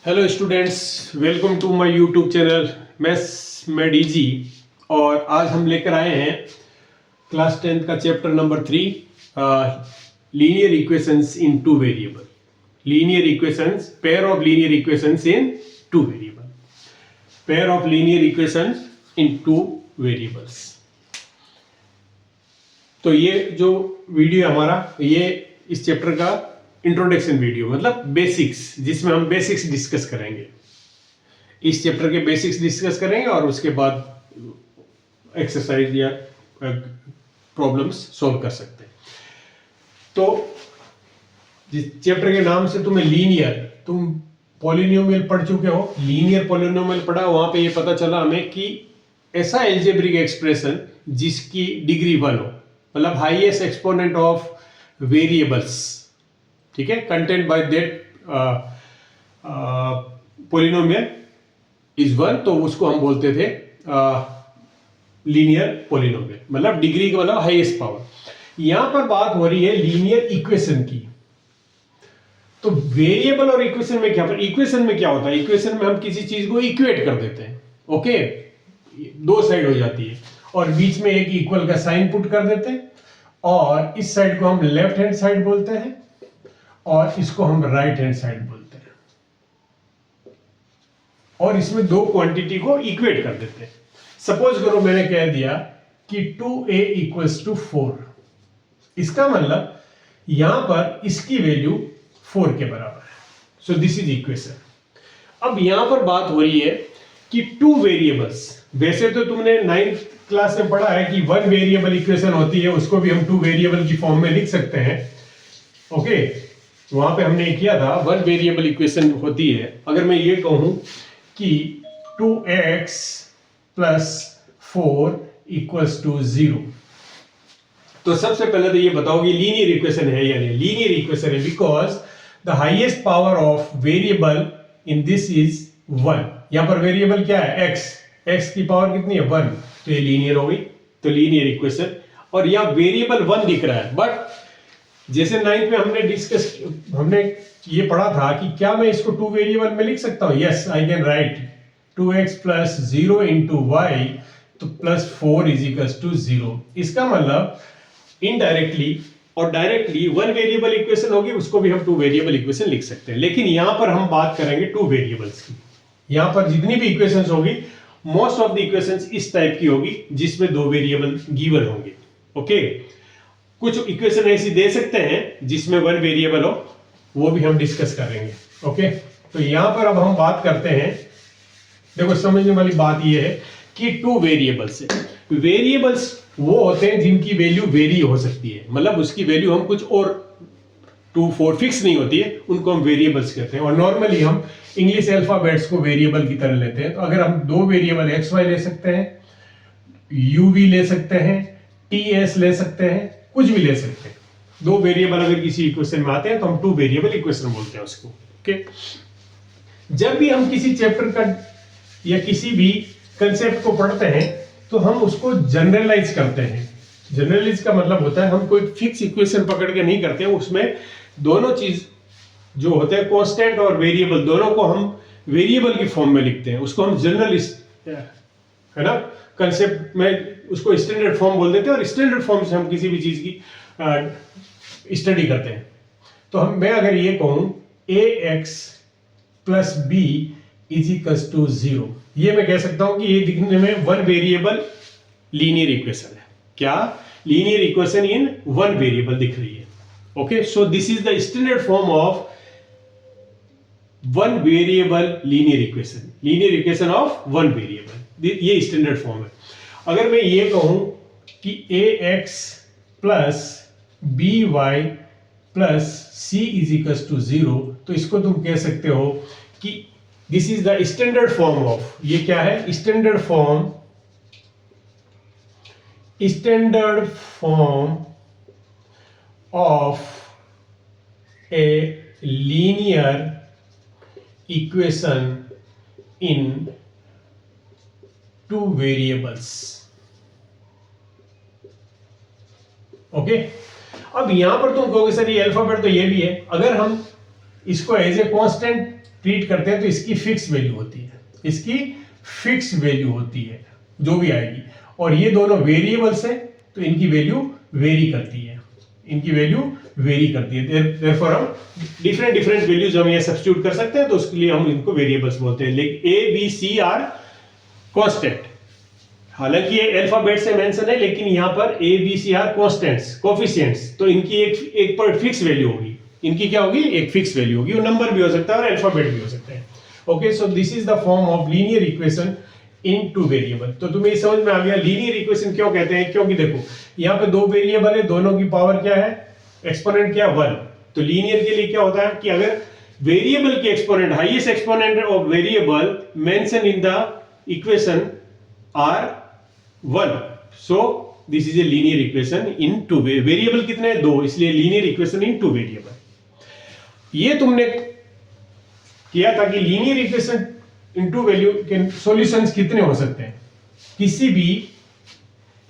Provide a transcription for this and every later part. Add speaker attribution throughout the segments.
Speaker 1: Hello students, welcome to my YouTube channel maths made easy. और आज हम लेकर आए हैं क्लास 10th का chapter number 3, linear equations in two variable. Linear equations, pair of linear equations in two variable, pair of linear equations in two variables. तो ये जो वीडियो हमारा, ये इस चैप्टर का इंट्रोडक्शन वीडियो, मतलब बेसिक्स, जिसमें हम बेसिक्स डिस्कस करेंगे। इस चैप्टर के बेसिक्स डिस्कस करेंगे और उसके बाद एक्सरसाइज या प्रॉब्लम्स सॉल्व कर सकते हैं। तो जिस चैप्टर के नाम से तुम्हें लीनियर, तुम पॉलिनोमियल पढ़ चुके हो, लीनियर पॉलिनोमियल पढ़ा, वहां पे ये पता चला हमें कि ऐसा एल्जेब्रिक एक्सप्रेशन जिसकी डिग्री 1 हो, मतलब हाईएस्ट एक्सपोनेंट ऑफ वेरिएबल्स, ठीक है, content by that polynomial is 1, तो उसको हम बोलते थे लीनियर पॉलिनोमियल, मतलब डिग्री का मतलब हाईएस्ट पावर। यहां पर बात हो रही है लीनियर इक्वेशन की। तो वेरिएबल और इक्वेशन में क्या, इक्वेशन में क्या होता है? इक्वेशन में हम किसी चीज को इक्वेट कर देते हैं, ओके, दो साइड हो जाती है और बीच में एक इक्वल का साइन पुट कर देते हैं, और इस साइड को हम लेफ्ट हैंड साइड बोलते हैं और इसको हम राइट हैंड साइड बोलते हैं, और इसमें दो क्वांटिटी को इक्वेट कर देते हैं। सपोज करो मैंने कह दिया कि 2a इक्वल्स टू 4, इसका मतलब यहां पर इसकी वैल्यू 4 के बराबर है। सो दिस इज इक्वेशन। अब यहां पर बात हो रही है कि टू वेरिएबल्स, वैसे तो तुमने 9th क्लास में पढ़ा है कि वन वेरिएबल इक्वेशन होती है, उसको भी हम टू वेरिएबल की फॉर्म में लिख सकते हैं, ओके। वहां पे हमने किया था, वन वेरिएबल इक्वेशन होती है। अगर मैं ये कहूं कि 2x प्लस 4 इक्वल्स टू 0, तो सबसे पहले तो ये बताओ कि लीनियर इक्वेशन है या नहीं। लीनियर इक्वेशन है because the highest power of variable in this is 1। यहां पर वेरिएबल क्या है? x की पावर कितनी है? 1, तो ये लीनियर हो गई, तो लीनियर इक्वेशन। और यहां वेरिएबल 1 दिख रहा है, बट जैसे 9th में हमने ये पढ़ा था कि क्या मैं इसको टू वेरिएबल में लिख सकता हूं? Yes, I can write 2x plus 0 into y, तो प्लस 4 इज इक्वल्स टू 0। इसका मतलब इनडायरेक्टली और डायरेक्टली वन वेरिएबल इक्वेशन होगी, उसको भी हम टू वेरिएबल इक्वेशन लिख सकते हैं। लेकिन यहां पर हम बात करेंगे टू वेरिएबल्स की। यहां पर जितनी भी इक्वेशंस होगी, मोस्ट ऑफ द इक्वेशंस इस टाइप की होगी जिसमें दो वेरिएबल गिवन होंगे, ओके। कुछ इक्वेशन ऐसी दे सकते हैं जिसमें वन वेरिएबल हो, वो भी हम डिस्कस करेंगे, ओके। तो यहां पर अब हम बात करते हैं, देखो समझने वाली बात यह है कि टू वेरिएबल्स है। वेरिएबल्स वो होते हैं जिनकी वैल्यू वेरी हो सकती है, मतलब उसकी वैल्यू हम कुछ और 2, 4 फिक्स नहीं होती है, उनको हम वेरिएबल्स कहते हैं। और नॉर्मली हम इंग्लिश अल्फाबेट्स को वेरिएबल की तरह लेते हैं। तो अगर हम दो वेरिएबल एक्स वाई ले सकते हैं, यू वी ले सकते हैं, टी एस ले सकते हैं, कुछ भी ले सकते हैं। दो वेरिएबल अगर किसी इक्वेशन में आते हैं तो हम टू वेरिएबल इक्वेशन बोलते हैं उसको, ओके। जब भी हम किसी चैप्टर का या किसी भी कंसेप्ट को पढ़ते हैं तो हम उसको जनरलाइज करते हैं। जनरलाइज का मतलब होता है हम कोई फिक्स इक्वेशन पकड़ के नहीं करते हैं, उसमें दोनों चीज जो होते हैं, कांस्टेंट और वेरिएबल, दोनों को हम वेरिएबल की फॉर्म में लिखते हैं। उसको हम जनरलिस्ट, है ना, कंसेप्ट में उसको स्टैंडर्ड फॉर्म बोल देते हैं, और स्टैंडर्ड फॉर्म से हम किसी भी चीज की स्टडी करते हैं। तो मैं अगर ये कहूं ax plus b is equals to 0, ये मैं कह सकता हूं कि ये दिखने में वन वेरिएबल लीनियर इक्वेशन है। क्या? Linear equation in one variable दिख रही है, okay. So this is the standard form of one variable linear equation, linear equation of one variable, ये स्टैंडर्ड फॉर्म है। अगर मैं ये कहूं कि ax plus b y plus c is equal to 0, तो इसको तुम कह सकते हो कि this is the standard form of, ये क्या है? Standard form of a linear equation in two variables, okay. अब यहां पर तुम कहोगे सर ये अल्फाबेट तो ये भी है। अगर हम इसको एज ए कांस्टेंट ट्रीट करते हैं तो इसकी फिक्स वैल्यू होती है, इसकी फिक्स वैल्यू होती है जो भी आएगी, और ये दोनों वेरिएबल्स हैं तो इनकी वैल्यू वेरी करती है, इनकी वैल्यू वेरी करती है। देयरफॉर हम डिफरेंट डिफरेंट वैल्यूज हम ये सब्स्टिट्यूट कर सकते हैं, तो उसके लिए हम इनको वेरिएबल्स बोलते हैं। लेकिन a B C are constant, हालांकि ये अल्फाबेट से मेंशन है लेकिन यहां पर a B C are constants, coefficients, तो इनकी एक पर फिक्स वैल्यू होगी, इनकी क्या होगी, एक फिक्स वैल्यू होगी। वो नंबर भी हो सकता है और अल्फाबेट भी हो सकता है। Okay, so this is the form of linear equation in two variable. तो तुम्हें समझ में आ गया लीनियर इक्वेशन क्यों कहते हैं, क्योंकि देखो यहाँ पे दो वेरिएबल है, दोनों की पावर क्या है, एक्सपोनेंट क्या, 1। तो लीनियर के लिए क्या होता है कि अगर वेरिएबल के exponent, highest exponent of variable mention in the equation are 1, so this is a linear equation in two variable. कितने हैं, 2, इसलिए linear equation in two variable. ये तुमने किया था कि linear equation in two value के सॉल्यूशंस कितने हो सकते हैं, किसी भी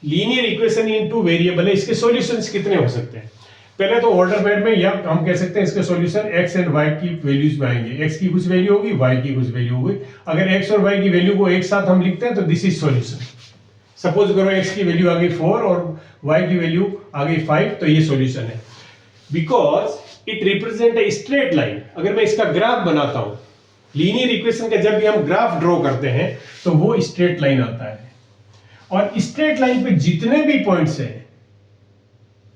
Speaker 1: linear equation in two variable है इसके सॉल्यूशंस कितने हो सकते हैं। पहले तो ऑर्डर पैड में, या हम कह सकते हैं इसके सॉल्यूशन x एंड y की वैल्यूज में आएंगे, x की कुछ वैल्यू होगी, y की कुछ वैल्यू होगी। अगर x और y की वैल्यू को एक साथ हम लिखते हैं तो दिस इज सॉल्यूशन। सपोज करो x की वैल्यू आ गई 4 और y की वैल्यू आ गई 5, तो ये सॉल्यूशन है, because it represent a straight line. अगर मैं इसका ग्राफ बनाता हूं, लीनियर इक्वेशन का जब भी हम ग्राफ ड्रॉ करते हैं तो वो स्ट्रेट लाइन आता है, और स्ट्रेट लाइन पे जितने भी पॉइंट्स हैं,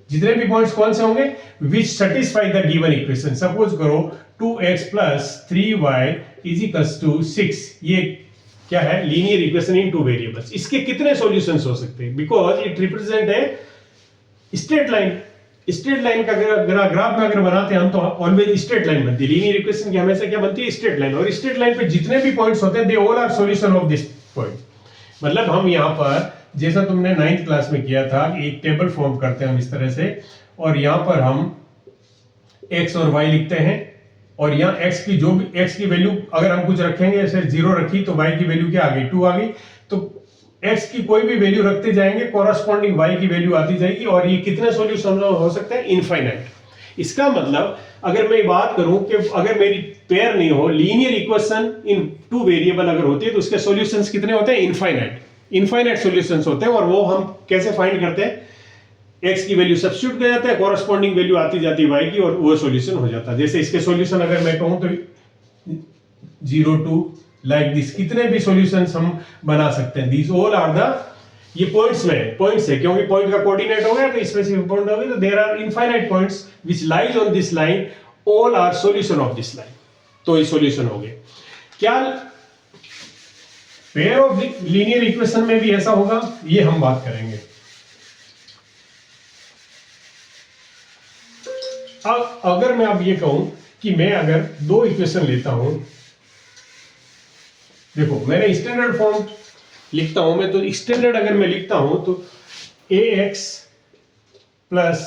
Speaker 1: जितने भी पॉइंट्स कौन से होंगे, विच satisfy the given equation. Suppose करो 2x plus 3y is equals to 6, ये क्या है, linear equation in two variables. इसके कितने सॉल्यूशंस हो सकते हैं, because it represent a straight line. Straight line का ग्राफ में अगर बनाते हैं हम तो ऑलवेज स्ट्रेट लाइन बनती है, लीनियर इक्वेशन की हमेशा क्या बनती है, स्ट्रेट लाइन। और स्ट्रेट लाइन पे जितने भी पॉइंट्स होते हैं they all are solution of this point. मतलब हम यहाँ पर जैसा तुमने 9th क्लास में किया था कि एक टेबल फॉर्म करते हैं हम इस तरह से, और यहाँ पर हम x और y लिखते हैं, और यहाँ x की जो भी x की वैल्यू अगर हम कुछ रखेंगे, जैसे 0 रखी तो y की वैल्यू क्या आ गई, 2 आ गई, तो x की कोई भी वैल्यू रखते जाएंगे, कॉरस्पॉन्डिंग y की वैल्यू आती जाएगी, और ये कितने सॉल्यूशन हो सकते हैं, इनफाइनाइट। इसका मतलब अगर मैं बात करूं कि अगर मेरी पेयर नहीं हो, linear equation in two variable अगर होती है तो उसके सॉल्यूशंस कितने होते हैं, इनफाइनाइट, इनफाइनाइट सॉल्यूशंस होते हैं। और वो हम कैसे फाइंड करते हैं, x की वैल्यू सब्स्टिट्यूट कर जाता है, कॉरस्पॉन्डिंग वैल्यू आती जाती है y की, और वो सॉल्यूशन हो जाता है। जैसे इसके सॉल्यूशन अगर मैं कहूं तो 0 2 लाइक दिस, कितने भी सॉल्यूशंस हम बना सकते हैं। दीज ऑल आर द, ये पॉइंट्स में पॉइंट्स है, क्योंकि पॉइंट का कोऑर्डिनेट हो गया तो स्पेसिफिक पॉइंट हो गया, तो there are infinite points which lies on this line, all are solution of this line. तो ये सॉल्यूशन हो गए। क्या पेयर ऑफ लीनियर इक्वेशन में भी ऐसा होगा, ये हम बात करेंगे। अब अगर मैं अब ये कहूं कि मैं अगर दो इक्वेशन लेता हूं, देखो मैंने स्टैंडर्ड फॉर्म लिखता हूं मैं, तो स्टैंडर्ड अगर मैं लिखता हूं तो ax plus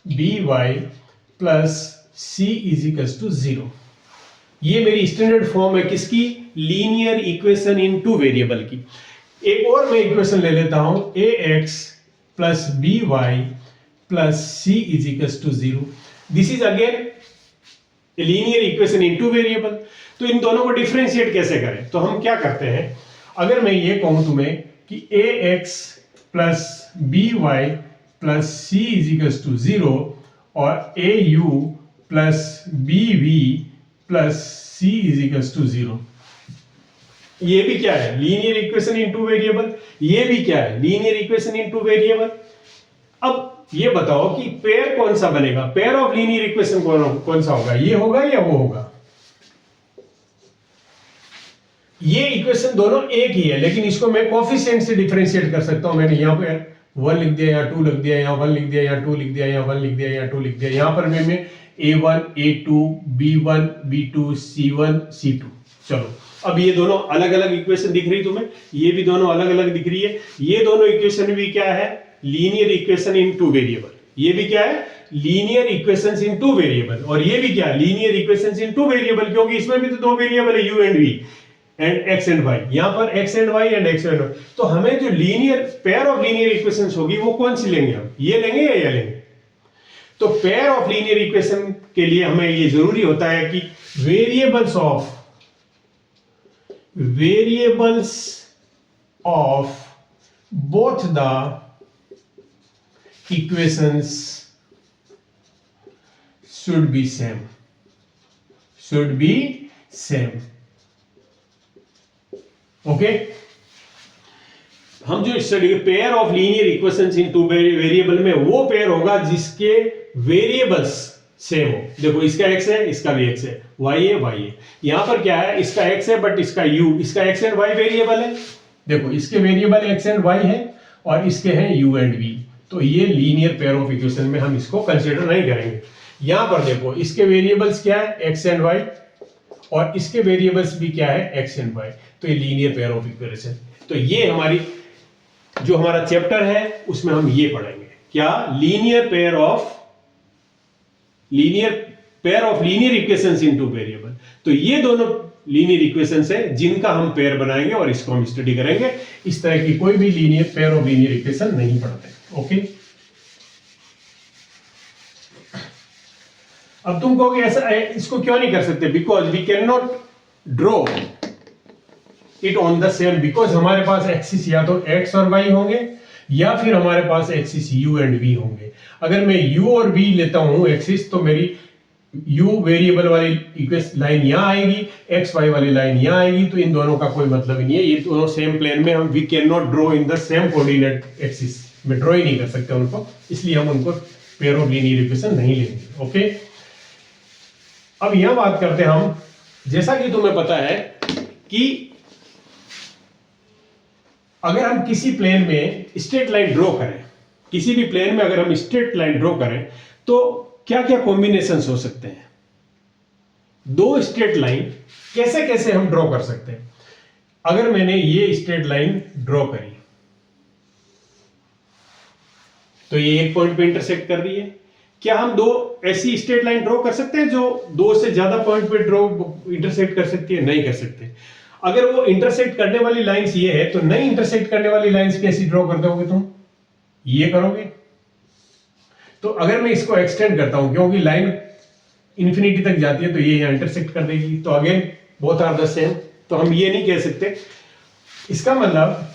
Speaker 1: by plus c is equals to 0, ये मेरी स्टैंडर्ड फॉर्म है किसकी, linear equation in two variable की। एक और मैं इक्वेशन ले लेता हूं ax plus by plus c is equals to 0, this is again linear equation in two variable. तो इन दोनों को डिफरेंशिएट कैसे करें, तो हम क्या करते हैं, अगर मैं ये कहूं तुम्हें कि ax plus by plus c is equals to 0 और au plus bv plus c is equals to 0, ये भी क्या है, linear equation in two variable. ये भी क्या है, linear equation in two variable. अब ये बताओ कि पेयर कौन सा बनेगा, पेयर ऑफ लीनियर इक्वेशन कौन सा होगा, ये होगा या वो होगा। ये इक्वेशन दोनों एक ही है, लेकिन इसको मैं कोफिशिएंट से डिफरेंशिएट कर सकता हूं। मैंने यहां पे 1 लिख दिया, यहाँ 2 लिख दिया, यहाँ 1 लिख दिया, यहाँ 2 लिख दिया, यहाँ 1 लिख दिया, यहाँ 2 लिख दिया। यहाँ पर मैं a1 a2 b1 b2 c1 c2। चलो अब ये दोनों अलग अलग इक्वेशन दिख रही तुम्हें, ये भी दोनों अलग अलग दिख रही है। ये दोनों इक्वेशन भी क्या है, linear equation in two variable. ये भी क्या है, linear equations in two variable. और ये भी क्या है, linear equations in two variable, क्योंकि इसमें भी तो दो वेरिएबल है, u and v and x and y। यहां पर x and y and x and y। तो हमें जो linear pair of linear equations होगी वो कौन सी लेंगे हम, ये लेंगे या ये लेंगे। तो पेयर ऑफ लीनियर इक्वेशन के लिए हमें ये जरूरी होता है कि variables of both the equations should be same. Okay, हम जो study pair of linear equations in two variable में वो पेयर होगा जिसके वेरिएबल्स सेम हो। देखो इसका x है, इसका भी x है, y है, y है। यहां पर क्या है, इसका x है बट इसका u, इसका x एंड y वेरिएबल है। देखो इसके वेरिएबल x एंड y है और इसके हैं u एंड v, तो ये लीनियर पेयर ऑफ इक्वेशन में हम इसको कंसीडर नहीं करेंगे। यहां पर देखो इसके वेरिएबल्स क्या है, x एंड y, और इसके वेरिएबल्स भी क्या है, x एंड y, तो ये लीनियर पेयर ऑफ इक्वेशन। तो ये हमारी जो हमारा चैप्टर है उसमें हम ये पढ़ेंगे, क्या, linear pair of linear equations into variable. तो ये दोनों लीनियर इक्वेशंस है जिनका हम पेयर बनाएंगे और इसको हम स्टडी करेंगे। इस तरह की कोई भी linear pair of linear equation नहीं पढ़ते। ओके, अब तुम कहोगे ऐसा इसको क्यों नहीं कर सकते, because we can not draw it on the same, because हमारे पास एक्सिस या तो x और y होंगे या फिर हमारे पास एक्सिस u एंड v होंगे। अगर मैं u और v लेता हूं एक्सिस, तो मेरी u वेरिएबल वाली इक्वेशन लाइन यहां आएगी, x y वाली लाइन यहां आएगी, तो इन दोनों का कोई मतलब ही नहीं है। ये दोनों सेम प्लेन में हम we can not draw in the same coordinate axis में ड्रॉ ही नहीं कर सकते उनको, इसलिए हम उनको पेयर ऑफ लीनियर इक्वेशन नहीं लेंगे। ओके, अब यह बात करते हैं हम, जैसा कि तुम्हें पता है कि अगर हम किसी प्लेन में स्ट्रेट लाइन ड्रॉ करें, किसी भी प्लेन में अगर हम स्ट्रेट लाइन ड्रॉ करें तो क्या क्या कॉम्बिनेशंस हो सकते हैं। दो स्ट्रेट लाइन कैसे कैसे हम ड्रॉ कर सकते हैं। अगर मैंने ये स्ट्रेट लाइन ड्रॉ करी तो ये एक पॉइंट पे इंटरसेक्ट कर रही है। क्या हम दो ऐसी स्ट्रेट लाइन ड्रॉ कर सकते हैं जो दो से ज्यादा पॉइंट पे इंटरसेक्ट कर सकती है? नहीं कर सकते। अगर वो इंटरसेक्ट करने वाली लाइंस ये है तो नहीं इंटरसेक्ट करने वाली लाइंस कैसी ड्रॉ कर दोगे तुम? ये करोगे। तो अगर मैं इसको एक्सटेंड करता हूं, क्योंकि लाइन इंफिनिटी तक जाती है, तो ये यहां इंटरसेक्ट कर देगी, तो again both are the same. तो हम ये नहीं कह सकते। इसका मतलब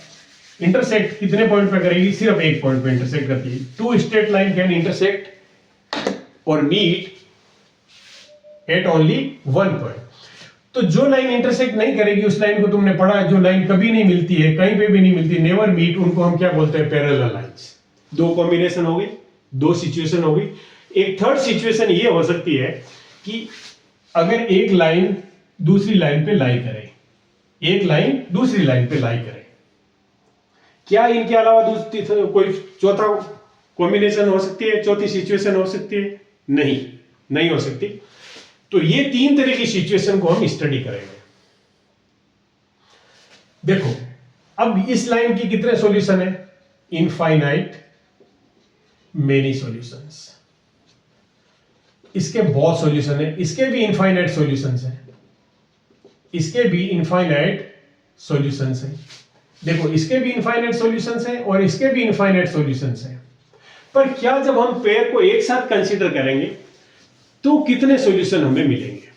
Speaker 1: इंटरसेक्ट कितने पॉइंट पे करेगी? सिर्फ एक पॉइंट पे इंटरसेक्ट करती है। Two straight line can intersect और meet at only one point. तो जो लाइन इंटरसेक्ट नहीं करेगी उस लाइन को तुमने पढ़ा, जो लाइन कभी नहीं मिलती है, कहीं पे भी नहीं मिलती, नेवर मीट, उनको हम क्या बोलते हैं? Parallel lines. दो कॉम्बिनेशन हो गई, दो सिचुएशन हो गई। एक थर्ड सिचुएशन ये हो सकती है कि अगर एक लाइन दूसरी लाइन पे लाई करे, एक लाइन दूसरी लाइन पे लाई करे, क्या इनके अलावा दूसरी कोई चौथा कॉम्बिनेशन हो सकती है, चौथी सिचुएशन हो सकती है? नहीं हो सकती। तो ये तीन तरह की सिचुएशन को हम स्टडी करेंगे। देखो अब इस लाइन की कितने सॉल्यूशन है? Infinite many solutions. इसके बहुत सॉल्यूशन है, इसके भी इनफाइनाइट सॉल्यूशंस हैं, इसके भी इनफाइनाइट सॉल्यूशंस हैं। देखो इसके भी इनफाइनाइट सॉल्यूशंस हैं और इसके भी इनफाइनाइट सॉल्यूशंस हैं। पर क्या जब हम पेयर को एक साथ कंसीडर करेंगे तो कितने सॉल्यूशन हमें मिलेंगे?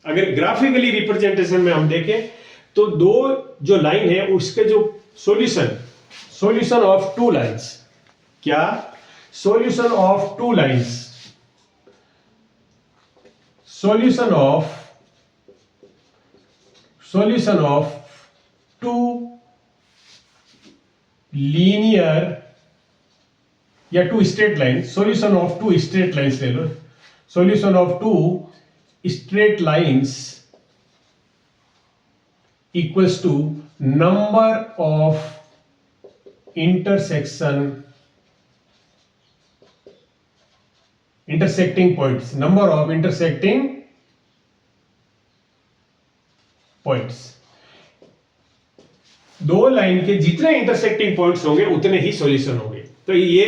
Speaker 1: अगर ग्राफिकली रिप्रेजेंटेशन में हम देखें तो दो जो लाइन है उसके जो सॉल्यूशन ऑफ टू लाइंस, क्या solution of two lines, solution of two linear या two straight line, solution of two straight lines ले लो, solution of two straight lines equals to number of intersecting points, number of intersecting points। दो line के जितने intersecting points होंगे उतने ही solution होंगे। तो ये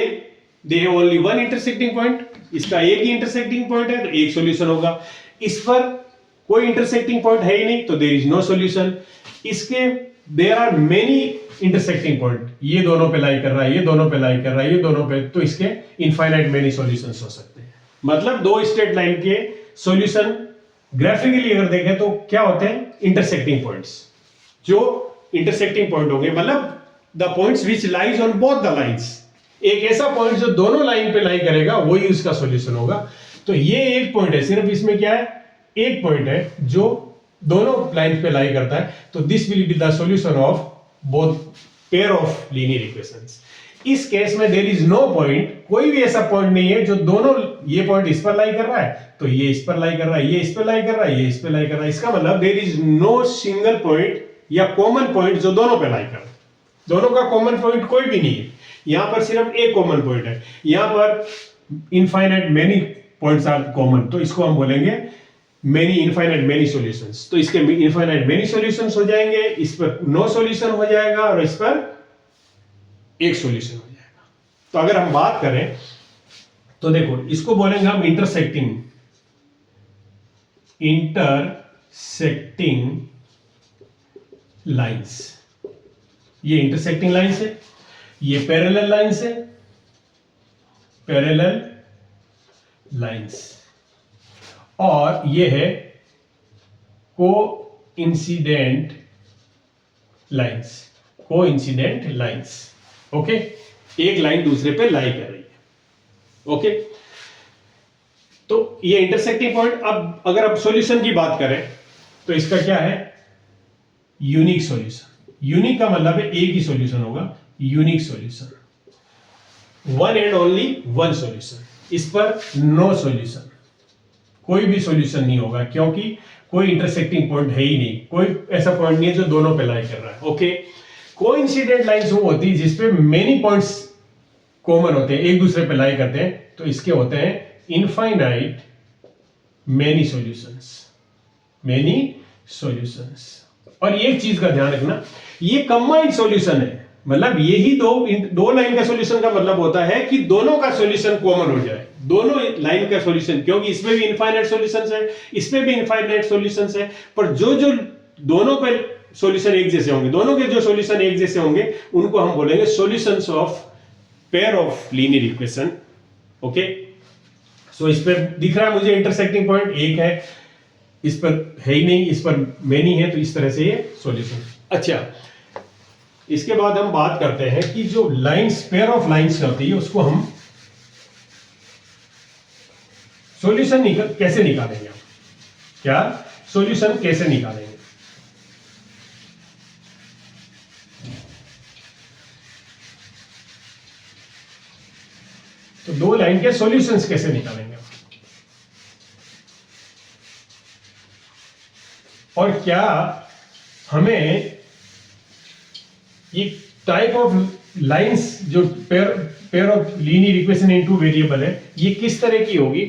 Speaker 1: they have only one intersecting point, इसका एक ही इंटरसेक्टिंग पॉइंट है तो एक सॉल्यूशन होगा। इस पर कोई इंटरसेक्टिंग पॉइंट है ही नहीं तो देयर इज नो सॉल्यूशन। इसके there are many intersecting point, ये दोनों पे लाई कर रहा है, ये दोनों पे लाई कर रहा है, ये दोनों पे, तो इसके इनफाइनाइट मेनी सॉल्यूशंस हो सकते हैं। मतलब दो स्ट्रेट लाइन के सॉल्यूशन ग्राफिकली अगर देखें तो क्या होते हैं, इंटरसेक्टिंग पॉइंट्स। जो इंटरसेक्टिंग पॉइंट होंगे मतलब the points which lies on both the lines, एक ऐसा पॉइंट जो दोनों लाइन पे लाई करेगा वही उसका सॉल्यूशन होगा। तो ये एक पॉइंट है, सिर्फ इसमें क्या है, एक पॉइंट है जो दोनों लाइन पे लाई करता है। तो this will be the solution of both pair of linear equations. इस केस में देयर इज नो पॉइंट, कोई भी ऐसा पॉइंट नहीं है जो दोनों, ये पॉइंट इस पर लाई कर रहा है तो ये इस पर लाई कर रहा है, ये इस पर लाई कर रहा है, ये इस पर लाई कर रहा है। इसका मतलब there is no single point या कॉमन पॉइंट जो दोनों पे लाई कर रहा है। दोनों का कॉमन पॉइंट कोई भी नहीं है, यहां पर सिर्फ एक कॉमन पॉइंट है। यहां पर infinite many points are common, तो इसको हम बोलेंगे मेनी इनफाइनाइट मेनी सॉल्यूशंस। तो इसके इनफाइनाइट मेनी सॉल्यूशंस हो जाएंगे, इस पर नो सॉल्यूशन हो जाएगा और इस पर एक सॉल्यूशन हो जाएगा। तो अगर हम बात करें तो देखो इसको बोलेंगे हम इंटरसेक्टिंग लाइंस। ये इंटरसेक्टिंग लाइंस है, ये पैरेलल लाइंस है, पैरेलल लाइंस, और ये है coincident lines. Coincident lines, okay, एक लाइन दूसरे पे लाई कर रही है। ओके, तो ये इंटरसेक्टिंग पॉइंट। अब अगर आप सॉल्यूशन की बात करें तो इसका क्या है, यूनिक सॉल्यूशन। यूनिक का मतलब है एक ही सॉल्यूशन होगा, unique solution, one and only one solution. इस पर नो सॉल्यूशन, कोई भी सॉल्यूशन नहीं होगा क्योंकि कोई इंटरसेक्टिंग पॉइंट है ही नहीं, कोई ऐसा पॉइंट नहीं है जो दोनों पे लाई कर रहा है। ओके, कोइंसिडेंट लाइंस वो होती है जिसपे मेनी पॉइंट्स कॉमन होते हैं, एक दूसरे पे लाई करते हैं, तो इसके होते हैं infinite many solutions, many solutions. और एक चीज का ध्यान रखना, ये कंबाइंड सॉल्यूशन है, मतलब यही दो लाइन का सॉल्यूशन का मतलब होता है कि दोनों का सॉल्यूशन कॉमन हो जाए, दोनों लाइन का सॉल्यूशन, क्योंकि इसमें भी इनफाइनाइट सॉल्यूशंस है, इसमें भी इनफाइनाइट सॉल्यूशंस है, पर जो जो दोनों पे सॉल्यूशन एक जैसे होंगे, दोनों के जो सॉल्यूशन एक जैसे होंगे उनको हम बोलेंगे solutions of pair of linear equation. Okay, so इस पर दिख रहा है मुझे इंटरसेक्टिंग पॉइंट एक है, इस पर है ही नहीं, इस पर मेनी है, तो इस तरह से ये सॉल्यूशन। अच्छा, इसके बाद हम बात करते हैं कि जो लाइंस, पेयर ऑफ लाइंस होती है उसको हम सॉल्यूशन कैसे निकालेंगे, हम क्या सॉल्यूशन कैसे निकालेंगे। तो दो लाइन के सॉल्यूशंस कैसे निकालेंगे और क्या हमें ये टाइप ऑफ लाइंस जो pair of linear equation in two variable है, ये किस तरह की होगी,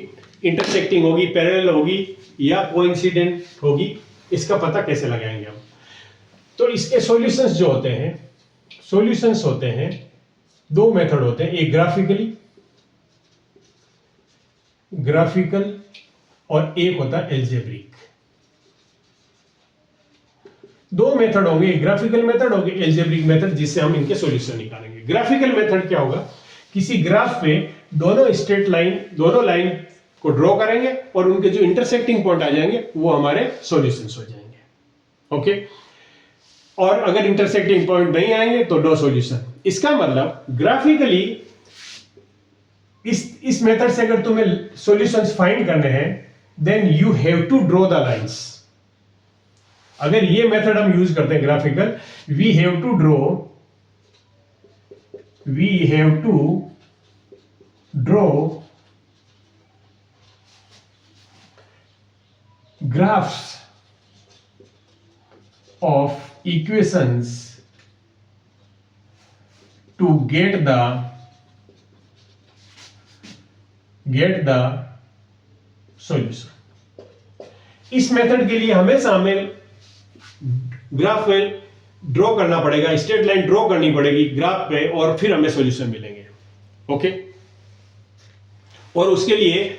Speaker 1: इंटरसेक्टिंग होगी, पैरेलल होगी या कोइंसिडेंट होगी, इसका पता कैसे लगाएंगे हम। तो इसके सॉल्यूशंस जो होते हैं, सॉल्यूशंस होते हैं, दो मेथड होते हैं, एक ग्राफिकल और एक होता है एल्जेब्रिक। दो मेथड होंगे, एक ग्राफिकल मेथड होगी, एल्जेब्रिक मेथड, जिससे हम इनके सॉल्यूशन निकालेंगे। ग्राफिकल मेथड क्या होगा, किसी ग्राफ पे दोनों स्ट्रेट लाइन, दोनों लाइन को ड्रॉ करेंगे और उनके जो इंटरसेक्टिंग पॉइंट आ जाएंगे वो हमारे सॉल्यूशंस हो जाएंगे। ओके, और अगर इंटरसेक्टिंग पॉइंट नहीं आएंगे तो नो सॉल्यूशन। इसका मतलब ग्राफिकली इस मेथड से अगर तुम्हें सॉल्यूशंस फाइंड करने हैं then you have to draw the lines. अगर ये मेथड हम यूज करते हैं graphical, we have to draw graphs of equations to get the solution। इस मेथड के लिए हमेशा हमें ग्राफ पे ड्रॉ करना पड़ेगा, स्ट्रेट लाइन ड्रॉ करनी पड़ेगी ग्राफ पे, और फिर हमें सॉल्यूशन मिलेंगे। ओके, और उसके लिए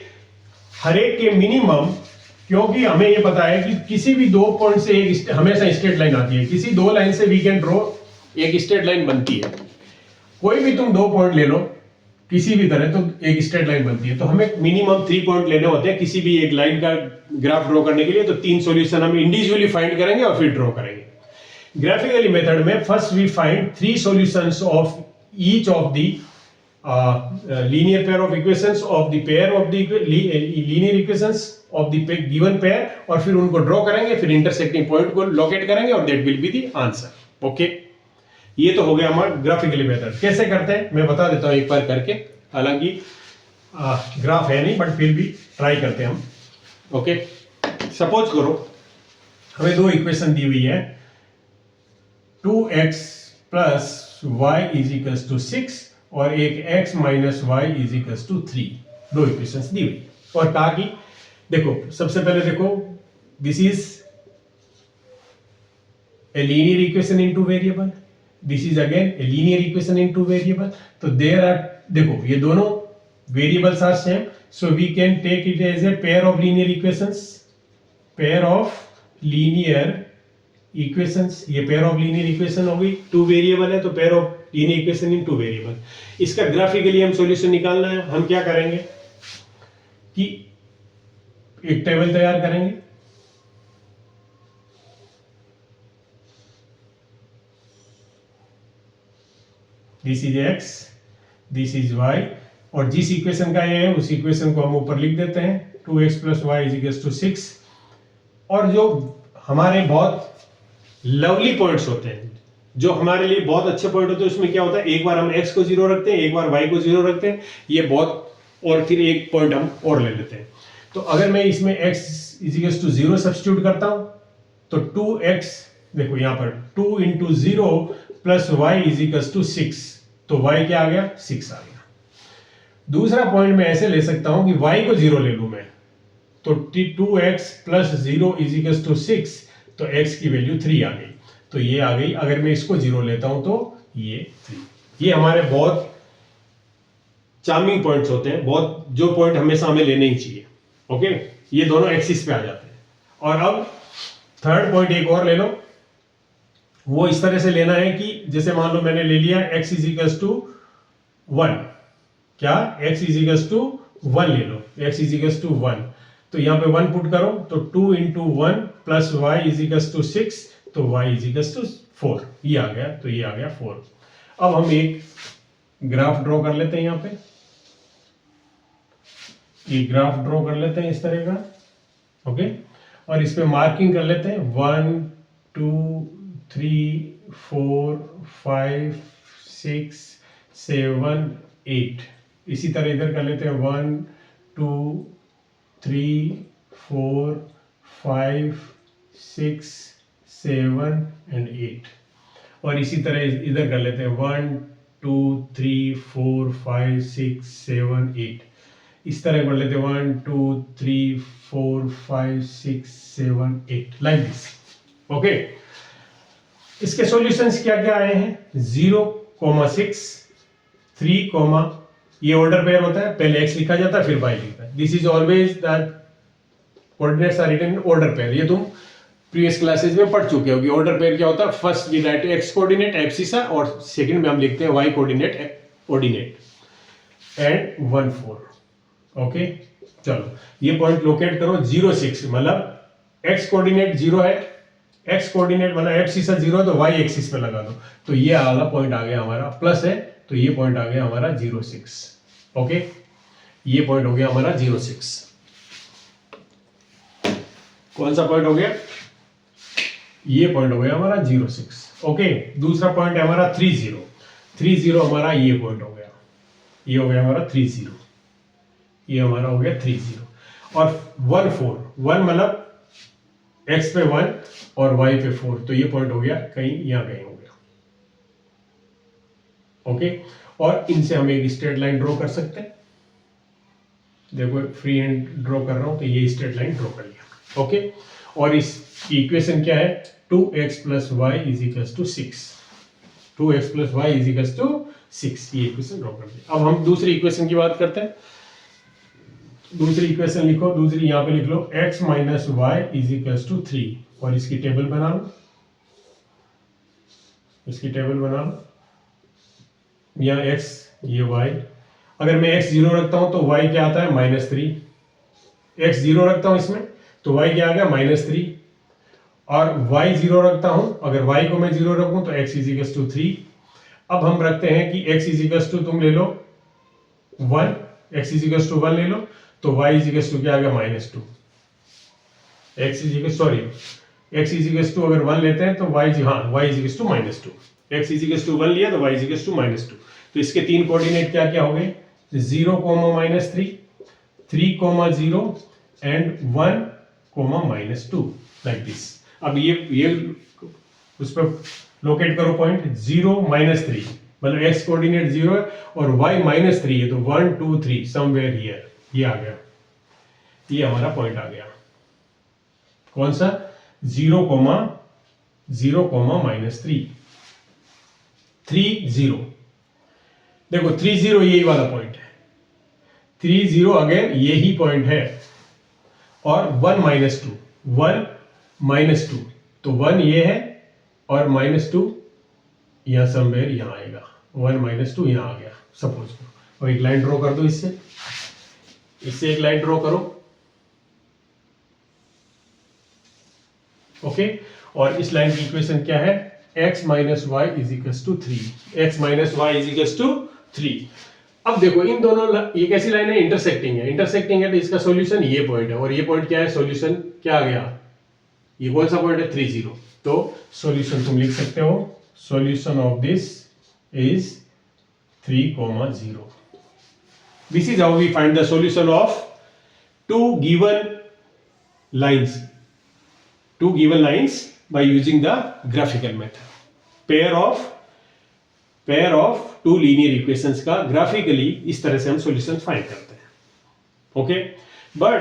Speaker 1: हर एक के मिनिमम, क्योंकि हमें यह पता है कि किसी भी दो पॉइंट से एक हमेशा स्ट्रेट लाइन आती है, किसी दो लाइन से वी कैन ड्रॉ एक स्ट्रेट लाइन बनती है। कोई भी तुम दो पॉइंट ले लो, किसी भी तरह तो एक स्ट्रेट लाइन बनती है, तो हमें मिनिमम 3 पॉइंट लेने होते हैं किसी भी एक लाइन का ग्राफ ड्रॉ करने के लिए। तो 3 सॉल्यूशन हम इंडिविजुअली फाइंड करेंगे और फिर ड्रॉ करेंगे। ग्राफिकली मेथड में first we find 3 solutions of each of the linear pair of equations of the pair of the linear equations of the given pair, और फिर उनको ड्रॉ करेंगे, फिर इंटरसेक्टिंग पॉइंट को लोकेट करेंगे और that will be the answer. Okay, ये तो हो गया हमारा ग्राफिकली मेथड। कैसे करते हैं मैं बता देता हूं एक बार करके, हालांकि ग्राफ है नहीं बट फिर भी ट्राई करते हैं हम। ओके, सपोज करो हमें दो इक्वेशन दी हुई है, 2x plus y is equals to 6 और एक x minus y is equals to 3, दो इक्वेशंस दी हुई। और कहा कि देखो सबसे पहले देखो this is a linear equation in two variable, this is again a linear equation in two variable. तो देयर आर, देखो ये दोनों variables are same, so we can take it as a pair of linear equations, pair of linear equations. ये pair of linear equation होगी, two variable है तो pair of linear equation in two variable. इसका graphically हम solution निकालना है। हम क्या करेंगे कि एक टेबल तैयार करेंगे, this is x, this is y, और जिस इक्वेशन का ये है उस इक्वेशन को हम ऊपर लिख देते हैं, 2x plus y is equal to 6। और जो हमारे बहुत लवली पॉइंट्स होते हैं, जो हमारे लिए बहुत अच्छे पॉइंट होते हैं, उसमें क्या होता है एक बार हम x को 0 रखते हैं, एक बार y को 0 रखते हैं, ये बहुत, और फिर एक पॉइंट हम और ले लेते हैं। तो अगर मैं इसमें x is equal to 0 substitute करता हूं तो 2x, देखो यहां पर 2 into 0 plus y is equal to 6, तो y क्या आ गया 6 आ गया। दूसरा पॉइंट मैं ऐसे ले सकता हूं कि y को 0 ले लूं मैं, तो 2x plus 0 is equal to 6, तो x की वैल्यू 3 आ गई, तो ये आ गई। अगर मैं इसको 0 लेता हूं तो ये 3। ये हमारे बहुत चार्मिंग पॉइंट्स होते हैं, बहुत जो पॉइंट हमेशा हमें लेने ही चाहिए। ओके, ये दोनों एक्सिस पे आ जाते हैं। और अब थर्ड पॉइंट एक और ले लो, वो इस तरह से लेना है कि जैसे मान लो मैंने ले लिया x इज इक्वल टू 1, क्या x इज इक्वल टू 1 ले लो, x इज इक्वल टू 1, तो यहां पे 1 पुट करो, तो 2 into 1 plus y is equal to 6, तो y इज इक्वल टू 4, ये आ गया, तो ये आ गया 4। अब हम एक ग्राफ ड्रॉ कर लेते हैं, यहां पे एक ग्राफ ड्रॉ कर लेते हैं इस तरह का। ओके, और इस पे मार्किंग कर लेते हैं 1 2 3 4 5 6 7 8, इसी तरह इधर कर लेते हैं 1 2 3 4 5 6 7 एंड 8, और इसी तरह इधर कर लेते हैं 1 2 3 4 5 6 7 8, इस तरह कर लेते हैं 1 2 3 4 5 6 7 8, लाइक दिस। ओके, इसके सॉल्यूशंस क्या क्या आए हैं, 0,6 3, ये ऑर्डर पेयर होता है, पहले x लिखा जाता है फिर y लिखता है। This is always that coordinates are written in order pair, ये तुम प्रीवियस क्लासेस में पढ़ चुके हो कि ऑर्डर पेयर क्या होता है। First we write x coordinate abscissa, और सेकंड में हम लिखते हैं y कोऑर्डिनेट ऑर्डिनेट एंड 1 4। ओके, चलो ये पॉइंट लोकेट करो, 0 6 मतलब x कोऑर्डिनेट 0 है, x कोऑर्डिनेट मतलब एब्सिसा 0 है, तो y एक्सिस पे लगा दो, तो ये वाला पॉइंट आ गया हमारा, प्लस है तो ये पॉइंट आ गया हमारा 0 6। ओके, ये पॉइंट हो गया हमारा 0 6। कौन सा पॉइंट हो गया, ये पॉइंट हो गया हमारा 0 6। ओके, दूसरा पॉइंट है हमारा 3 0, 3 0 हमारा ये पॉइंट हो गया, ये हो गया हमारा 3 0, ये हमारा हो गया 3 0, और 1 4, 1 मतलब x पे 1 और y पे 4, तो ये पॉइंट हो गया कहीं यहाँ कहीं हो गया। ओके, और इनसे हम एक स्ट्रेट लाइन ड्रॉ कर सकते हैं, देखो फ्री हैंड ड्रॉ कर रहा हूं, तो ये स्ट्रेट लाइन ड्रॉ कर लिया। ओके, और इस इक्वेशन क्या है, 2x plus y is equal to 6, 2x plus y is equal to 6, ये इक्वेशन ड्रॉ कर दिया। अब हम दूसरी इक्वेशन की बात करते हैं। दूसरी इक्वेशन लिखो, दूसरी यहां पे लिख लो x minus y is equal to 3, और इसकी टेबल बना लो, इसकी टेबल बना लो, यहाँ x ये y, अगर मैं x 0 रखता हूं तो y क्या आता है -3, x 0 रखता हूं इसमें तो y क्या आ गया -3, और y 0 रखता हूं, अगर y को मैं 0 रखूं तो x = 3। अब हम रखते हैं कि x तुम ले लो 1, x = 1 ले लो तो y क्या आ गया -2, x अगर 1 लेते हैं तो y -2, x 1 लिया तो y -2। तो इसके तीन कोऑर्डिनेट क्या क्या हो गए, 0, -3, 3, 0 एंड 1, -2 लाइक दिस। अब ये उस पर लोकेट करो पॉइंट 0, -3, मतलब x कोऑर्डिनेट 0 है और y -3 है, तो 1, 2, 3 समवेयर हियर, ये आ गया, ये हमारा पॉइंट आ गया। कौन सा? 0, -3, 3, 0। देखो 3, 0 यही वाला पॉइंट है, 3, 0 अगेन यही पॉइंट है, और 1, -2, 1, -2, तो 1 ये है और -2 यहां समवेयर यहां आएगा, 1, -2 यहां आ गया सपोज। और एक लाइन ड्रॉ कर दो, इससे एक लाइन ड्रॉ करो, ओके। और इस लाइन की इक्वेशन क्या है, x - y = 3, x - y = 3। अब देखो इन दोनों, ये कैसी लाइन है, इंटरसेक्टिंग है तो इसका सॉल्यूशन ये पॉइंट है, और ये पॉइंट क्या है, सॉल्यूशन क्या आ गया, ये कौन सा पॉइंट है, 3, 0। तो सॉल्यूशन तुम लिख सकते हो, solution of this is 3, 0। This is how we find the solution of two given lines by using the graphical method. pair of two linear equations का graphically इस तरह से हम solution find करते हैं, ओके। बट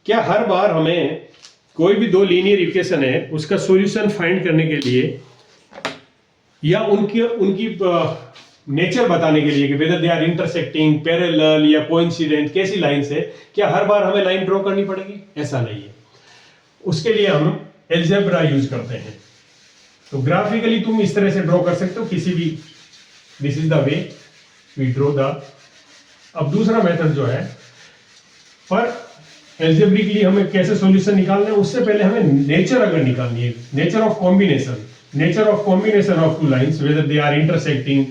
Speaker 1: क्या हर बार हमें कोई भी दो लीनियर इक्वेशन है उसका सॉल्यूशन फाइंड करने के लिए या उनकी नेचर बताने के लिए कि whether they are intersecting, parallel या कोइंसिडेंट, कैसी लाइन है, क्या हर बार हमें लाइन ड्रॉ करनी पड़ेगी? ऐसा नहीं है। उसके लिए हम एल्जेब्रा यूज करते हैं। तो ग्राफिकली तुम इस तरह से ड्रॉ कर सकते हो किसी भी, this is the way we draw the. अब दूसरा मेथड जो है, पर एल्जेब्रिकली हमें कैसे सॉल्यूशन निकालना है, उससे पहले हमें नेचर अगर निकालनी है, nature of combination of two lines, whether they are intersecting,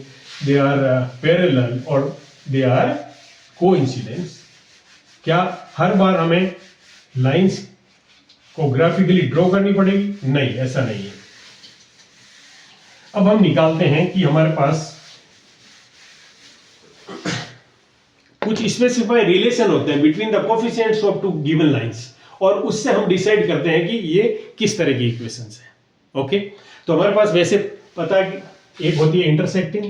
Speaker 1: they are parallel और दे आर कोइंसिडेंस। क्या हर बार हमें लाइंस को ग्राफिकली ड्रॉ करनी पड़ेगी? नहीं, ऐसा नहीं है। अब हम निकालते हैं कि हमारे पास कुछ स्पेसिफाइड रिलेशन होते हैं between the coefficients of two given lines, और उससे हम डिसाइड करते हैं कि ये किस तरह की इक्वेशंस है, ओके। तो हमारे पास वैसे पता है कि एक होती है इंटरसेक्टिंग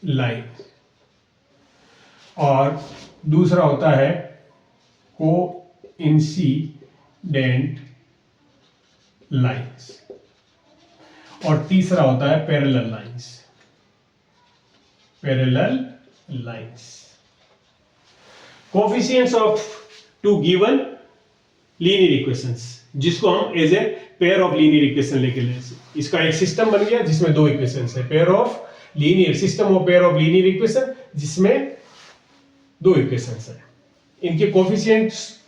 Speaker 1: लाइन, और दूसरा होता है कोइंसिडेंट लाइंस, और तीसरा होता है parallel lines. Coefficients of two given linear equations, जिसको हम as a pair of linear equation लेके ले, इसका एक सिस्टम बन गया जिसमें दो इक्वेशंस है, पेयर ऑफ लीनियर इक्वेशन जिसमें दो इक्वेशंस है। इनके कोफिशिएंट्स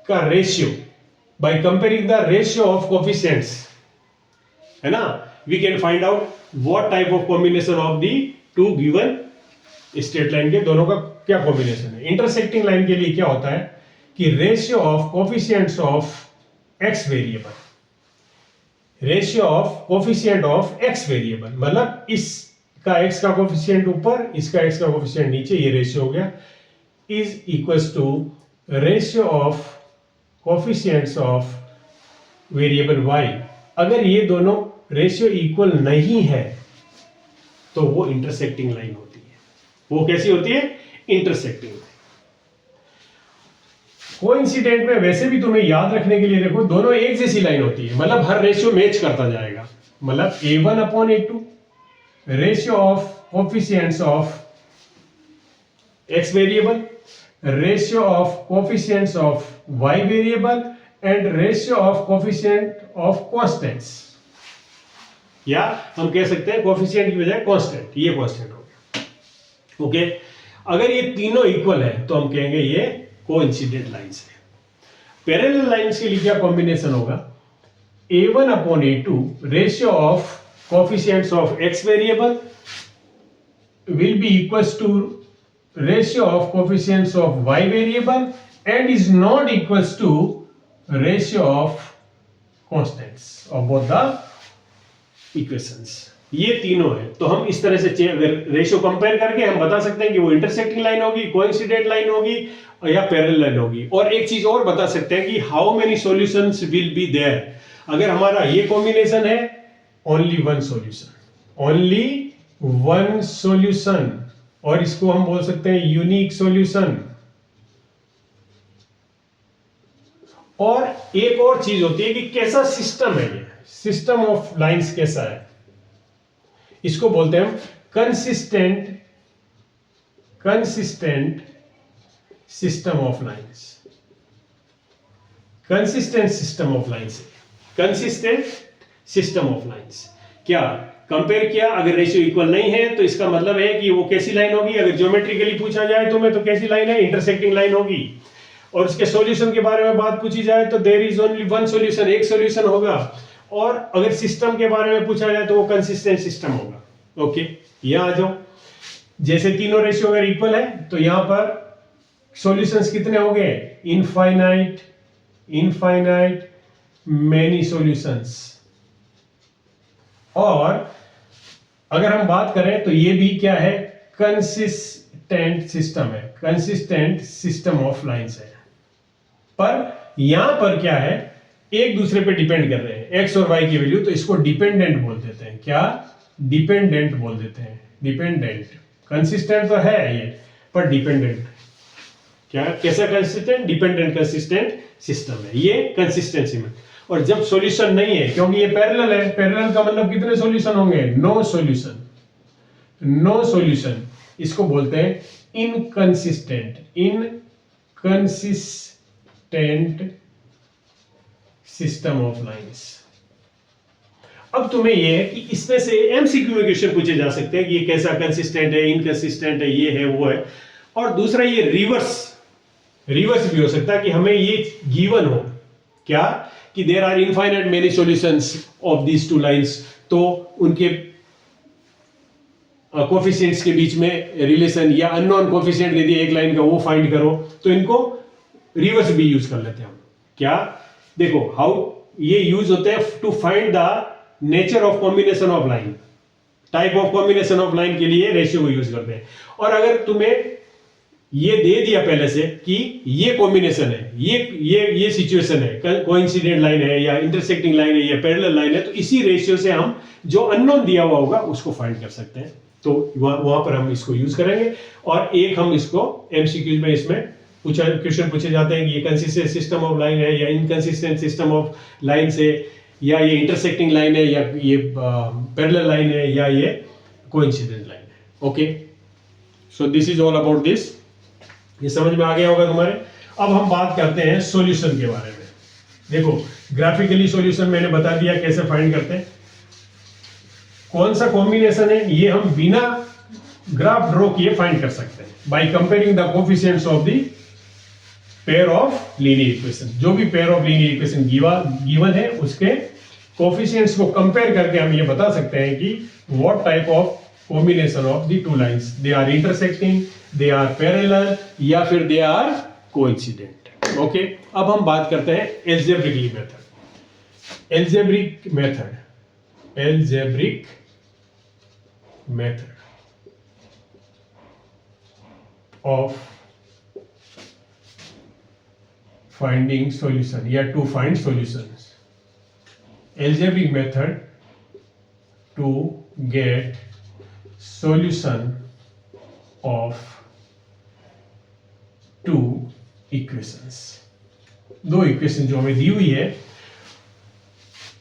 Speaker 1: का ratio, by comparing the ratio of coefficients, है ना, we can find out what type of combination of the two given straight line के दोनों का क्या कॉम्बिनेशन है। इंटरसेक्टिंग लाइन के लिए क्या होता है कि ratio of coefficients of x variable, मतलब इसका एक्स का कोफिशिएंट ऊपर, इसका एक्स का कोफिशिएंट नीचे, ये रेशियो हो गया, is equals to ratio of coefficients of variable y. अगर ये दोनों रेशियो इक्वल नहीं है तो वो इंटरसेक्टिंग लाइन होती है। वो कैसी होती है? Intersecting line. कोइंसिडेंट में वैसे भी तुम्हें याद रखने के लिए देखो, दोनों एक जैसी लाइन होती है, मतलब हर रेशियो मैच करता जाएगा, मतलब A1/A2 ratio of coefficients of x variable, ratio of coefficients of y variable, and ratio of coefficient of constants. या हम कह सकते हैं कोफिशिएंट की बजाय कांस्टेंट, ये कांस्टेंट हो गया। ओके, अगर ये तीनों इक्वल है तो हम कहेंगे ये कोइंसिडेंट लाइंस है। पैरेलल लाइंस के लिए क्या कॉम्बिनेशन होगा, a1 upon a2 ratio of coefficients of x variable will be equals to ratio of coefficients of y variable and is not equals to ratio of constants of both the equations। ये तीनों है, तो हम इस तरह से अगर ratio compare करके हम बता सकते हैं कि वो इंटरसेक्टिंग लाइन होगी, कोइंसिडेंट लाइन होगी या पैरेलल लाइन होगी। और एक चीज और बता सकते हैं कि how many solutions will be there. अगर हमारा ये कॉम्बिनेशन है, only one solution, only one solution, और इसको हम बोल सकते हैं यूनिक सॉल्यूशन। और एक और चीज होती है कि कैसा सिस्टम है, ये सिस्टम ऑफ लाइंस कैसा है, इसको बोलते हैं हम consistent system of lines. Consistent system of lines, consistent system of lines. क्या कंपेयर किया, अगर रेशियो इक्वल नहीं है तो इसका मतलब है कि वो कैसी लाइन होगी। अगर ज्योमेट्रिकली पूछा जाए तो मैं तो कैसी लाइन है, इंटरसेक्टिंग लाइन होगी। और उसके सॉल्यूशन के बारे में बात पूछी जाए तो there is only one solution, एक सॉल्यूशन होगा। और अगर सिस्टम के बारे में पूछा जाए तो वो कंसिस्टेंट सिस्टम होगा। ओके, यहां आ जाओ। जैसे तीनों रेशियो अगर इक्वल है तो यहां पर सॉल्यूशंस कितने हो गए, इनफाइनाइट, इनफाइनाइट मेनी सॉल्यूशंस। और अगर हम बात करें तो ये भी क्या है, कंसिस्टेंट सिस्टम है, कंसिस्टेंट सिस्टम ऑफ लाइंस है। पर यहां पर क्या है, एक दूसरे पे डिपेंड कर रहे हैं, एक्स और वाई की वैल्यू, तो इसको डिपेंडेंट बोल देते हैं। क्या, डिपेंडेंट बोल देते हैं, डिपेंडेंट। कंसिस्टेंट तो है ये, पर डिपेंडेंट। क्या, कैसा कंसिस्टेंट, डिपेंडेंट कंसिस्टेंट सिस्टम है ये कंसिस्टेंसी में। और जब सॉल्यूशन नहीं है, क्योंकि ये पैरेलल है, पैरेलल का मतलब कितने सॉल्यूशन होंगे, नो सॉल्यूशन, नो सॉल्यूशन। इसको बोलते हैं inconsistent, inconsistent system of lines. अब तुम्हें ये है कि इसमें से एमसीक्यू में क्वेश्चन पूछे जा सकते हैं कि ये कैसा कंसिस्टेंट है, इनकंसिस्टेंट है, ये है, वो है। और दूसरा ये रिवर्स भी हो सकता है कि हमें ये गिवन हो, क्या, कि there are infinite many solutions of these two lines, तो उनके कोफिशिएंट्स के बीच में रिलेशन या अननोन कोफिशिएंट दे दिया एक लाइन का, वो फाइंड करो। तो इनको रिवर्स भी यूज कर लेते हैं हम। क्या, देखो हाउ ये यूज होते हैं to find the nature of combination of line, type of combination of line के लिए रेशियो को यूज करते हैं। और अगर तुम्हें ये दे दिया पहले से कि ये कॉम्बिनेशन है, ये सिचुएशन है, कोइंसिडेंट लाइन है या इंटरसेक्टिंग लाइन है या पैरेलल लाइन है, तो इसी रेशियो से हम जो अननोन दिया हुआ होगा उसको फाइंड कर सकते हैं। तो वहां पर हम इसको यूज करेंगे। और एक हम इसको एमसीक्यूज में इसमें क्वेश्चन पूछे जाते हैं कि ये कंसिस्टेंट सिस्टम ऑफ लाइन है या इनकंसिस्टेंट सिस्टम ऑफ लाइन से, या ये इंटरसेक्टिंग लाइन है, या ये पैरेलल लाइन है, या ये कोइंसिडेंट लाइन है। Okay, so this is all about this. ये समझ में आ गया होगा तुम्हारे। अब हम बात करते हैं सॉल्यूशन के बारे में। देखो ग्राफिकली सॉल्यूशन मैंने बता दिया कैसे फाइंड करते हैं, कौन सा कॉम्बिनेशन है, ये हम बिना ग्राफ ड्रॉ किए फाइंड कर सकते हैं bye comparing the coefficients of the pair of linear equation. जो भी pair of linear equation given है उसके कोफिशिएंट्स को कंपेयर करके हम ये बता सकते हैं कि what type of combination of the two lines, they are intersecting, they are parallel, या फिर दे आर कोइंसिडेंट। ओके, अब हम बात करते हैं algebraic method. Algebraic method of finding solution या to find solutions. Algebraic method to get solution of two equations. दो equation जो हमें दी हुई है,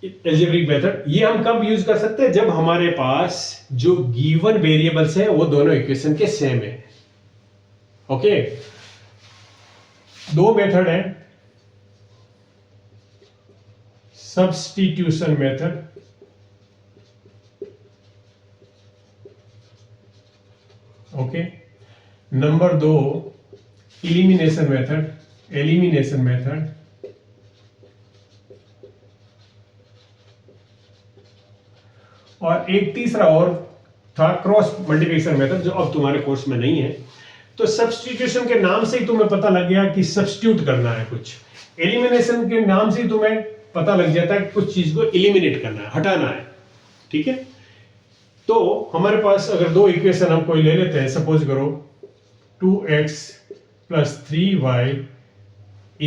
Speaker 1: एल्जेब्रिक मेथड, ये हम कब यूज कर सकते हैं, जब हमारे पास जो गिवन वेरिएबल्स है वो दोनों इक्वेशन के सेम है। ओके, दो मेथड है, substitution method okay. Number 2 elimination method और एक तीसरा और था क्रॉस मल्टीप्लिकेशन मेथड, जो अब तुम्हारे कोर्स में नहीं है। तो सब्स्टिट्यूशन के नाम से ही तुम्हें पता लग गया कि सब्स्टिट्यूट करना है कुछ, एलिमिनेशन के नाम से ही तुम्हें पता लग जाता है कि कुछ चीज को एलिमिनेट करना है, हटाना है। ठीक है, तो हमारे पास अगर दो इक्वेशन हम कोई ले लेते हैं, सपोज करो 2x + 3y =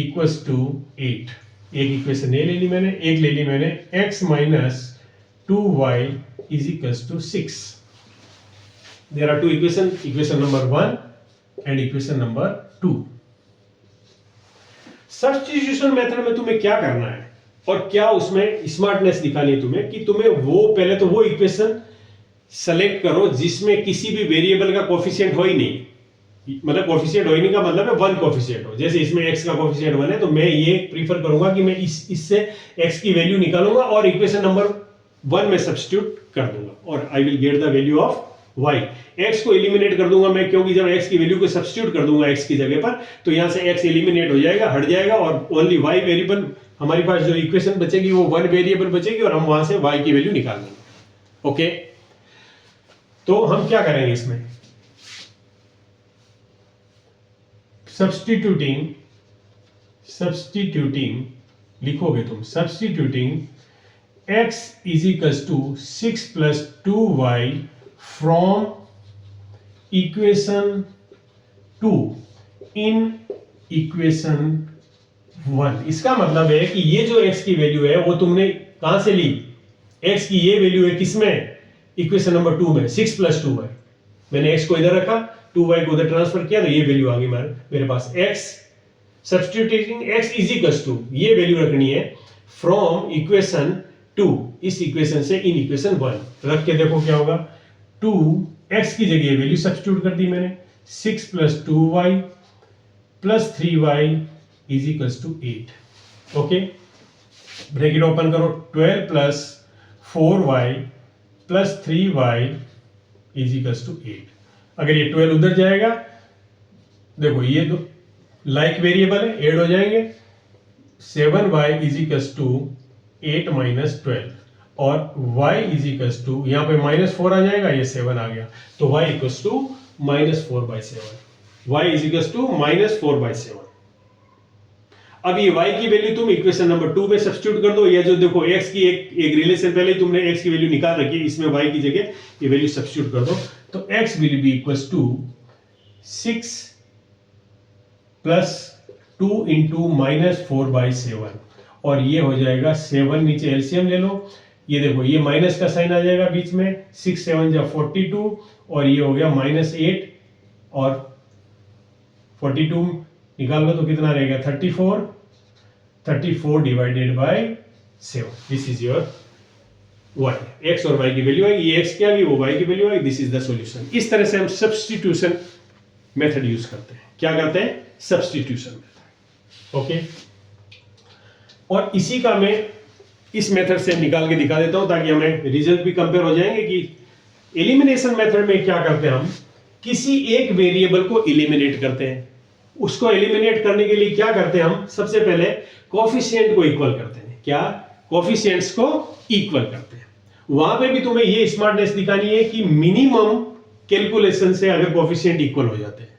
Speaker 1: 8। एक इक्वेशन ये ले ली मैंने, एक ले ली मैंने x - 2y = 6। There are two equation number 1 and equation number 2। Substitution method में तुम्हें क्या करना है और क्या उसमें स्मार्टनेस दिखानी है तुम्हें, कि तुम्हें वो पहले तो वो इक्वेशन सेलेक्ट करो जिसमें किसी भी वेरिएबल का कोफिशिएंट हो ही नहीं। मतलब कोफिशिएंट हो ही नहीं का मतलब है 1 कोफिशिएंट हो। जैसे इसमें x का कोफिशिएंट 1 है, तो मैं ये प्रीफर करूंगा कि मैं इससे x की वैल्यू निकालूंगा और इक्वेशन नंबर 1 में सब्स्टिट्यूट कर दूंगा और आई will get the value of y। x को एलिमिनेट कर दूंगा मैं, क्योंकि जब x की वैल्यू को सब्स्टिट्यूट कर दूंगा x की जगह पर, तो यहां से x एलिमिनेट हो जाएगा, हट जाएगा और ओनली y वेरिएबल हमारे पास जो इक्वेशन बचेगी वो 1 वेरिएबल बचेगी और हम वहां से y की वैल्यू निकाल लेंगे। ओके, तो हम क्या करेंगे इसमें, सब्स्टिट्यूटिंग लिखोगे तुम, substituting x = 6 + 2y from equation 2 in equation 1। इसका मतलब है कि ये जो x की वैल्यू है वो तुमने कहां से ली, x की ये वैल्यू है किसमें, इक्वेशन नंबर 2 में 6 + 2y। मैंने x को इधर रखा, 2y को उधर ट्रांसफर किया, तो ये वैल्यू आ गई मेरे पास x। सब्स्टिट्यूटिंग x = ये वैल्यू रखनी है फ्रॉम इक्वेशन 2, इस इक्वेशन से इन इक्वेशन 1 रख के देखो क्या होगा। 2x की जगह वैल्यू सब्स्टिट्यूट कर दी मैंने, 6 + 2y + 3y = 8। Okay, bracket open करो, 12 + 4y + 3y = 8। अगर ये 12 उधर जाएगा, देखो ये तो लाइक वेरिएबल है, ऐड हो जाएंगे। 7y = 8 - 12 और y = यहां पे -4 आ जाएगा, ये 7 आ गया, तो y = -4/7। y = -4/7। अब ये y की वैल्यू तुम इक्वेशन नंबर 2 में सब्स्टिट्यूट कर दो। ये जो देखो x की एक रिलेशन पहले ही तुमने x की वैल्यू निकाल रखी है, इसमें y की जगह ये वैल्यू सब्स्टिट्यूट कर दो, तो x will be equals to 6 + 2 × -4/7 और ये हो जाएगा 7, नीचे एलसीएम ले लो, ये देखो ये माइनस का साइन आ जाएगा बीच में, 6 × 7 = 42 और ये हो गया -8 और 42 निकाल लो तो कितना रहेगा 34 / 7। This is your y, x और y की वैल्यू है, ये x क्या है वो y की वैल्यू है, दिस इज द सॉल्यूशन। इस तरह से हम सब्स्टिट्यूशन मेथड यूज करते हैं। क्या करते हैं, सब्स्टिट्यूशन मेथड। ओके, और इसी का मैं इस मेथड से निकाल के दिखा देता हूं ताकि हमें रिजल्ट भी कंपेयर हो जाएंगे कि एलिमिनेशन मेथड में क्या करते हैं, हम किसी एक वेरिएबल को एलिमिनेट करते हैं। उसको एलिमिनेट करने के लिए क्या करते हैं, हम सबसे पहले कोफिशिएंट को इक्वल करते हैं। क्या, कोफिशिएंट्स को इक्वल करते हैं। वहां पे भी तुम्हें ये स्मार्टनेस दिखानी है कि मिनिमम कैलकुलेशन से अगर कोफिशिएंट इक्वल हो जाते हैं,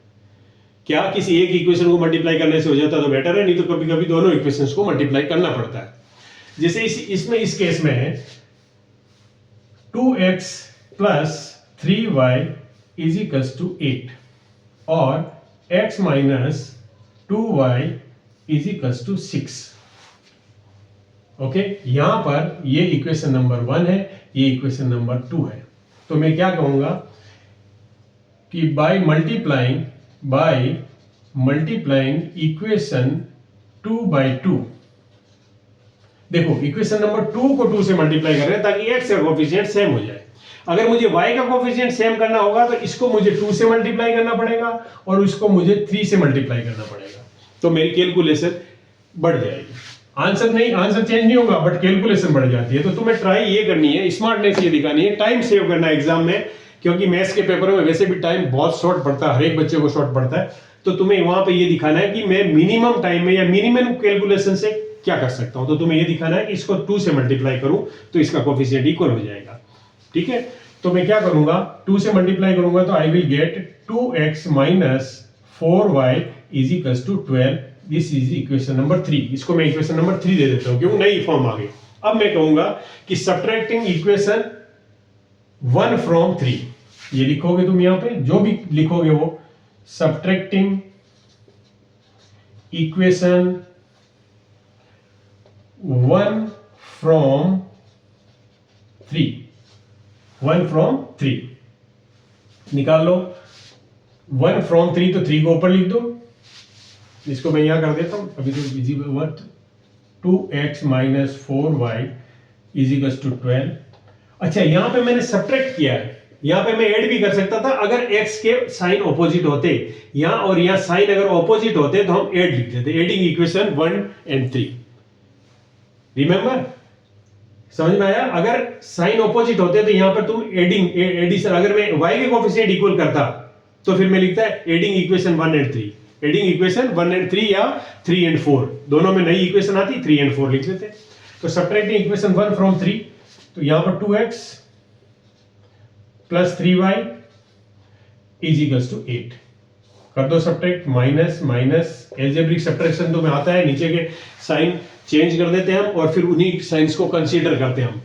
Speaker 1: क्या किसी एक इक्वेशन को मल्टीप्लाई करने से हो जाता तो बेटर है, नहीं तो कभी कभी दोनों इक्वेशंस को मल्टीप्लाई करना पड़ता है। जैसे इस केस में है 2x + 3y = 8 और x - 2y = 6। ओके, यहां पर ये इक्वेशन नंबर 1 है, ये इक्वेशन नंबर 2 है। तो मैं क्या कहूंगा कि बाय मल्टीप्लाइंग इक्वेशन 2/2। देखो इक्वेशन नंबर 2 को 2 से मल्टीप्लाई कर रहे हैं ताकि x का कोफिशिएंट सेम हो जाए। अगर मुझे y का कोफिशिएंट सेम करना होगा तो इसको मुझे 2 से मल्टीप्लाई करना पड़ेगा और इसको मुझे 3 से मल्टीप्लाई करना पड़ेगा, तो मेरी कैलकुलेशन बढ़ जाएगी। आंसर चेंज नहीं होगा बट कैलकुलेशन बढ़ जाती है। तो तुम्हें ट्राई ये करनी है, स्मार्टनेस ये दिखानी है, टाइम सेव करना है एग्जाम में क्योंकि मैथ्स के पेपरों में वैसे भी टाइम बहुत शॉर्ट पड़ता है, हर एक बच्चे को शॉर्ट पड़ता है, तो तुम्हें वहां पे ये दिखाना है कि मैं मिनिमम टाइम में या मिनिमम कैलकुलेशन से क्या कर सकता हूं। तो तुम्हें ये दिखाना है कि इसको 2 से मल्टीप्लाई करूं तो इसका कोफिशिएंट इक्वल हो जाएगा। ठीक है, तो मैं क्या करूंगा, 2 से मल्टीप्लाई करूंगा तो I will get 2x minus 4y is equal to 12। This is equation number 3। इसको मैं इक्वेशन नंबर 3 दे देता हूं, क्यों नई फॉर्म आ गई। अब मैं कहूंगा कि सब्ट्रैक्टिंग इक्वेशन 1 फ्रॉम 3, ये लिखोगे तुम यहां पे, जो भी लिखोगे वो सब्ट्रैक्टिंग इक्वेशन 1 फ्रॉम 3, 1 फ्रॉम 3 निकाल लो। 1 फ्रॉम 3 तो 3 को ऊपर लिख दो, इसको मैं यहां कर देता हूं, अभी तो easy work. 2x minus 4y is equal to 12। अच्छा, यहां पे मैंने सब्ट्रैक्ट किया है, यहां पे मैं ऐड भी कर सकता था अगर x के साइन ऑपोजिट होते, यहां और यहां साइन अगर ऑपोजिट होते तो हम ऐड लिख देते, एडिंग इक्वेशन 1 and 3। रिमेंबर, समझ में आया? अगर साइन ऑपोजिट होते तो यहां पर तुम एडिशन, अगर मैं y के कोफिशिएंट इक्वल करता तो फिर मैं लिखता है adding equation 1 and 3, adding equation 1 and 3 या 3 and 4, दोनों में नई इक्वेशन आती, 3 and 4 लिख लेते। तो सब्ट्रैक्टिंग इक्वेशन 1 फ्रॉम 3, तो यहां पर 2x plus 3y is equal to 8 कर दो subtract. Minus minus algebraic subtraction तो में आता है, नीचे के साइन चेंज कर देते हैं हम और फिर उन्हीं साइंस को कंसीडर करते हैं हम।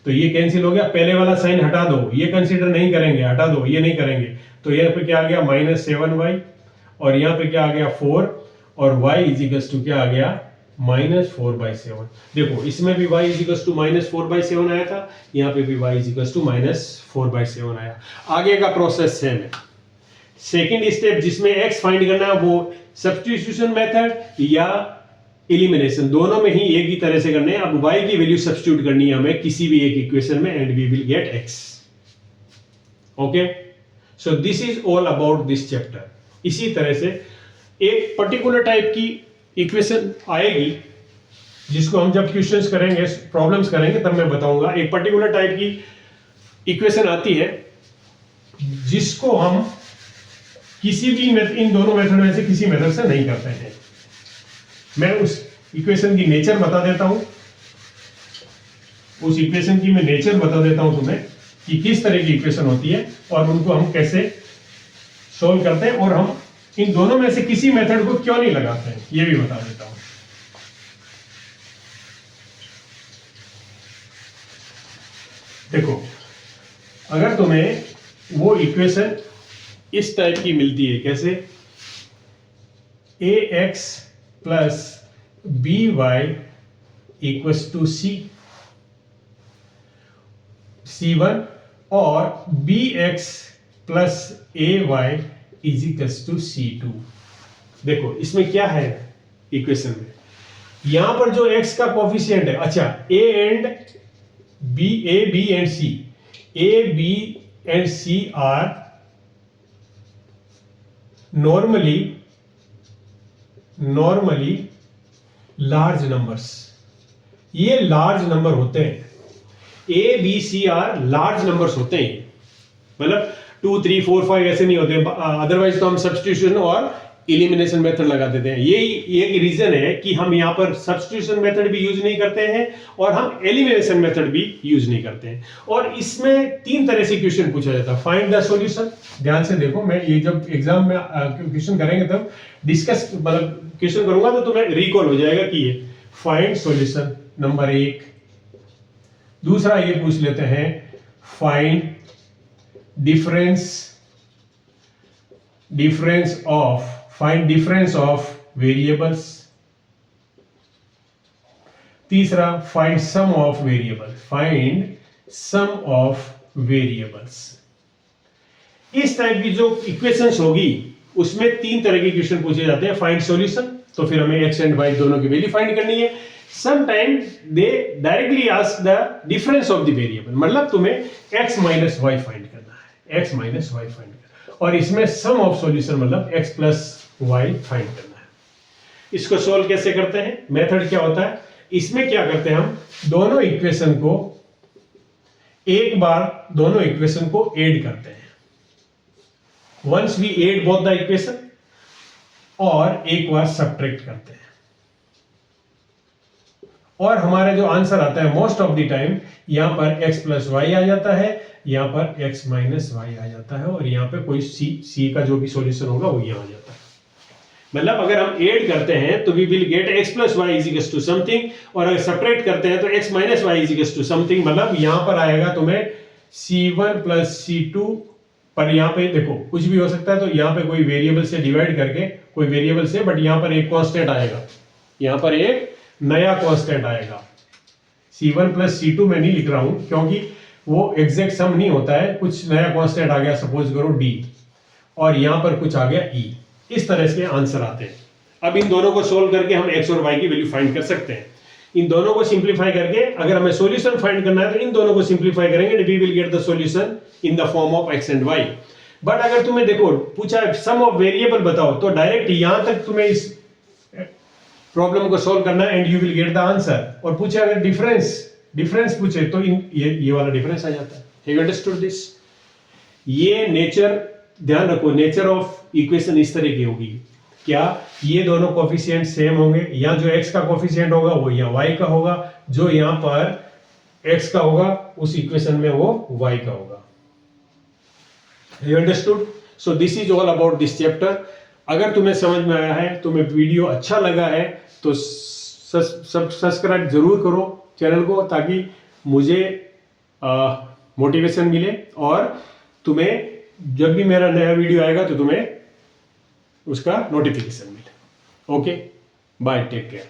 Speaker 1: तो ये कैंसिल हो गया, पहले वाला साइन हटा दो, ये कंसीडर नहीं करेंगे, हटा दो, ये नहीं करेंगे। तो यहाँ पे क्या आ गया, माइनस 7y, और यहाँ पे क्या आ गया 4, और y इज इक्वल टू क्या आ गया, माइनस 4/7। देखो इसमें भी y is equal to minus 4/7 आया था, यहाँ पे भी y is equal to minus 4/7 आया। आगे का प्रोसेस सेम है। सेकेंड स्टेप जिसमें x फाइंड करना है वो सब्स्टिट्यूशन मेथड या एलिमिनेशन, दोनों में ही एक ही तरह से करने हैं। अब y की वैल्यू सब्स्टिट्यूट करनी है हमें किसी भी एक इक्वेशन में and we will get x। Okay, so this is all about this chapter. इसी तरह से एक पर्टिकुलर टाइप की इक्वेशन आएगी जिसको हम जब क्वेश्चंस करेंगे, प्रॉब्लम्स करेंगे, तब मैं बताऊंगा। एक पर्टिकुलर टाइप की इक्वेशन आती है जिसको हम किसी भी इन दोनों मेथड में से किसी मेथड से नहीं करते हैं। मैं उस इक्वेशन की नेचर बता देता हूं, उस इक्वेशन की मैं नेचर बता देता हूं तुम्हें कि किस तरह की इक्वेशन होती है और उनको हम कैसे सोल्व करते हैं, और हम इन दोनों में से किसी मेथड को क्यों नहीं लगाते हैं ये भी बता देता हूं। देखो, अगर तुम्हें वो इक्वेशन इस टाइप की मिलती है, कैसे ax plus by equals to c1 और bx plus ay is equals to c2। देखो इसमें क्या है इक्वेशन में, यहां पर जो x का कोफिशिएंट है, अच्छा a b and c are normally large numbers, ये लार्ज नंबर होते हैं। A B C are large numbers होते हैं, मतलब 2 3 4 5 ऐसे नहीं होते। अदरवाइज तो हम सब्स्टिट्यूशन और एलिमिनेशन मेथड लगा देते हैं। यही एक रीजन है कि हम यहाँ पर सब्स्टिट्यूशन मेथड भी यूज नहीं करते हैं और हम एलिमिनेशन मेथड भी यूज नहीं करते हैं। और इसमें 3 तरह से क्वेश्चन पूछा जाता है। फाइंड द सॉल्यूशन, ध्यान से देखो, मैं ये जब एग्जाम में क्वेश्चन करेंगे तब डिस्कस, मतलब क्वेश्चन करूंगा तो तुम्हें रिकॉल हो जाएगा कि ये फाइंड सॉल्यूशन नंबर 1। दूसरा ये पूछ लेते हैं find find difference of variables। तीसरा find sum of variables। इस टाइप की जो इक्वेशंस होगी उसमें 3 तरह के क्वेश्चन पूछे जाते हैं। फाइंड सॉल्यूशन, तो फिर हमें x एंड y दोनों की वैल्यू फाइंड करनी है। Sometime they directly ask the difference of the variable, मतलब तुम्हें x माइनस y फाइंड करना है, x माइनस y फाइंड करना है। और इसमें सम ऑफ सॉल्यूशन मतलब x प्लस y फाइंड करना है। इसको सोल्व कैसे करते हैं, मेथड क्या होता है, इसमें क्या करते हैं, हम दोनों इक्वेशन को एक बार दोनों इक्वेशन को ऐड करते हैं। Once we add both the equation और एक बार सब्ट्रैक्ट करते हैं, और हमारा जो आंसर आता है मोस्ट ऑफ द टाइम यहां पर x प्लस वाई आ जाता है, यहां पर x माइनस वाई आ जाता है, और यहां पे कोई c का जो भी सॉल्यूशन होगा वो यहां आ जाता है। मतलब अगर हम ऐड करते हैं तो we will get x plus y is equal to something, और अगर सब्ट्रैक्ट करते हैं तो x minus y is equal to something. मतलब यहां पर आएगा तुम्हें c1 प्लस c2, पर यहां पे देखो कुछ भी हो सकता है, तो यहां पे कोई वेरिएबल से डिवाइड करके, कोई वेरिएबल से, बट यहां पर एक कांस्टेंट आएगा, यहां पर एक नया कांस्टेंट आएगा। c1 प्लस c2 मैं नहीं लिख रहा हूं क्योंकि वो एग्जैक्ट सम नहीं होता है, कुछ नया कांस्टेंट आ गया, सपोज करो d, और यहां पर कुछ आ गया e। इस तरह से आंसर आते हैं। अब इन दोनों को सोल्व करके हम x और y की वैल्यू फाइंड कर सकते हैं। इन दोनों को सिंप्लीफाई करके अगर हमें सॉल्यूशन फाइंड करना है तो इन दोनों को सिंप्लीफाई करेंगे, we will get the solution in the form of x and y। But अगर तुम्हें देखो पूछा है सम ऑफ वेरिएबल बताओ, तो डायरेक्ट यहां तक तुम्हें इस प्रॉब्लम को सोल्व करना है and you will get the answer. और पूछे अगर डिफरेंस पूछे तो ये वाला डिफरेंस आ जाता है। Have you understood this? ये नेचर, ध्यान रखो, नेचर ऑफ इक्वेशन इस तरह की होगी, क्या ये दोनोये सेम होंगे, या जो x का कोफिशिएंट होगा वो यहाँ y का होगा, जो यहाँ पर x का होगा उस इक्वेशन में वो y का होगा। You understood? So this is all about this chapter. अगर तुम्हें समझ में आया है, तुम्हें वीडियो अच्छा लगा है तो सब्सक्राइब जरूर करो चैनल को, ताकि मुझे मोटिवेशन मिले, और तुम्हें जब भी मेरा नया वीडियो आएगा तो तुम्हें उसका नोटिफिकेशन मिले। Okay, bye, take care.